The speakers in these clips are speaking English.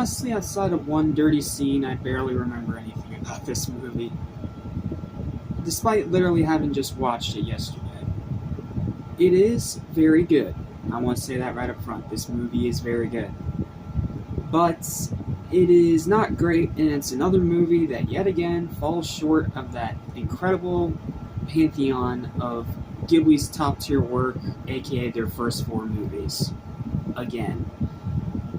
Honestly, outside of one dirty scene, I barely remember anything about this movie, despite literally having just watched it yesterday. It is very good. I want to say that right up front. This movie is very good. But it is not great, and it's another movie that yet again falls short of that incredible pantheon of Ghibli's top tier work, aka their first 4 movies. Again.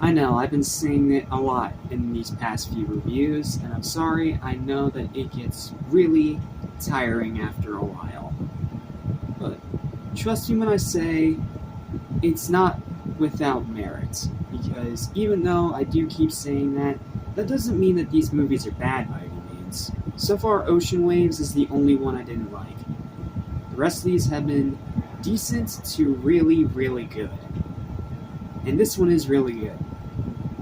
I know, I've been saying it a lot in these past few reviews, and I'm sorry, I know that it gets really tiring after a while. But trust me when I say, it's not without merit, because even though I do keep saying that, that doesn't mean that these movies are bad by any means. So far, Ocean Waves is the only one I didn't like. The rest of these have been decent to really, really good. And this one is really good.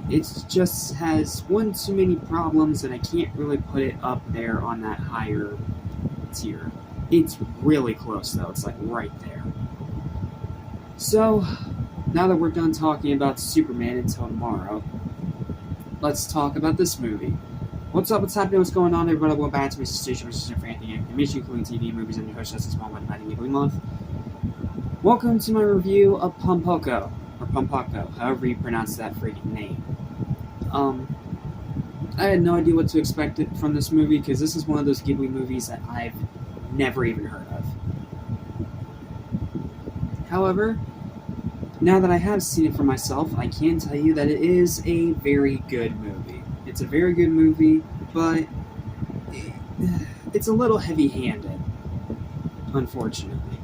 It just has one too many problems, and I can't really put it up there on that higher tier. It's really close, though. It's like right there. So, now that we're done talking about Superman until tomorrow, let's talk about this movie. What's up, what's happening, what's going on, everybody? Welcome back to Mr. Station, for anything information, including TV, movies, and your host, Justin Small, by Ghibli Month. Welcome to my review of Poko, or Poko, however you pronounce that freaking name. I had no idea what to expect from this movie, because this is one of those Ghibli movies that I've never even heard of. However, now that I have seen it for myself, I can tell you that it is a very good movie. It's a very good movie, but it's a little heavy-handed, unfortunately.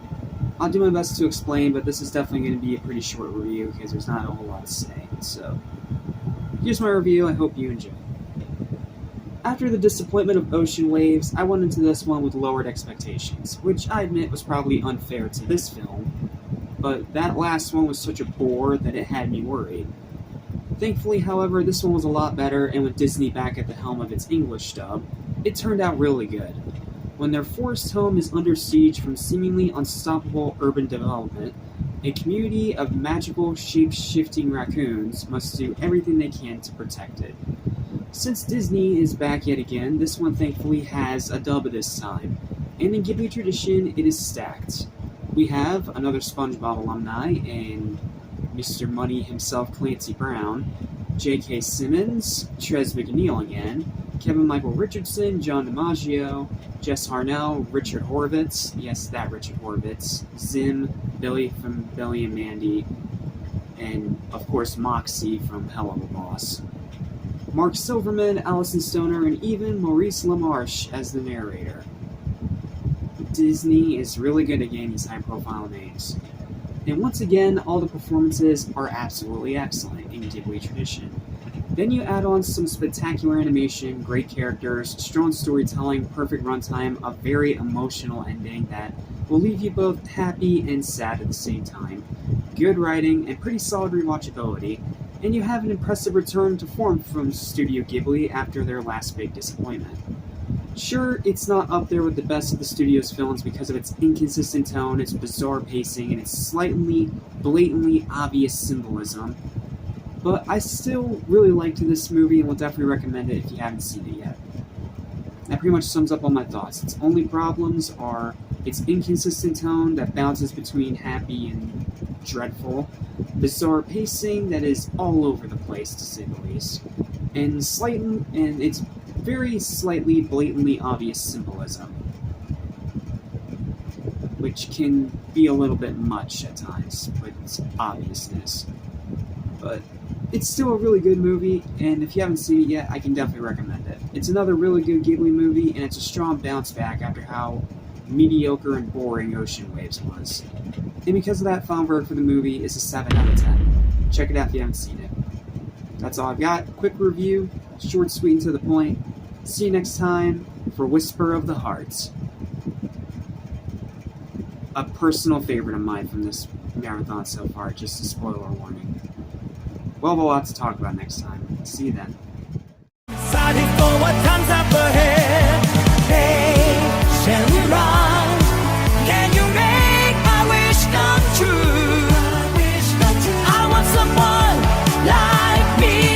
I'll do my best to explain, but this is definitely going to be a pretty short review because there's not a whole lot to say. So, here's my review. I hope you enjoy. After the disappointment of Ocean Waves, I went into this one with lowered expectations, which I admit was probably unfair to this film, but that last one was such a bore that it had me worried. Thankfully, however, this one was a lot better, and with Disney back at the helm of its English dub, it turned out really good. When their forest home is under siege from seemingly unstoppable urban development, a community of magical, shape-shifting raccoons must do everything they can to protect it. Since Disney is back yet again, this one thankfully has a dub this time, and in Ghibli tradition, it is stacked. We have another SpongeBob alumni in Mr. Money himself, Clancy Brown, J.K. Simmons, Trez McNeil again, Kevin Michael Richardson, John DiMaggio, Jess Harnell, Richard Horvitz, yes, that Richard Horvitz, Zim, Billy from Billy and Mandy, and, of course, Moxie from Hell of a Boss. Mark Silverman, Allison Stoner, and even Maurice LaMarche as the narrator. Disney is really good at getting these high-profile names. And once again, all the performances are absolutely excellent in Ghibli tradition. Then you add on some spectacular animation, great characters, strong storytelling, perfect runtime, a very emotional ending that will leave you both happy and sad at the same time, good writing, and pretty solid rewatchability, and you have an impressive return to form from Studio Ghibli after their last big disappointment. Sure, it's not up there with the best of the studio's films because of its inconsistent tone, its bizarre pacing, and its slightly, blatantly obvious symbolism, but I still really liked this movie and will definitely recommend it if you haven't seen it yet. That pretty much sums up all my thoughts. Its only problems are its inconsistent tone that bounces between happy and dreadful, bizarre pacing that is all over the place to say the least, and its very slightly blatantly obvious symbolism, which can be a little bit much at times with its obviousness. But it's still a really good movie, and if you haven't seen it yet, I can definitely recommend it. It's another really good Ghibli movie, and it's a strong bounce back after how mediocre and boring Ocean Waves was. And because of that, final verdict for the movie is a 7 out of 10. Check it out if you haven't seen it. That's all I've got. Quick review, short, sweet, and to the point. See you next time for Whisper of the Heart. A personal favorite of mine from this marathon so far, just a spoiler warning. We'll have a lot to talk about next time. See you then. Excited for what comes up ahead. Patiently run. Can you make my wish come true? I want someone like me.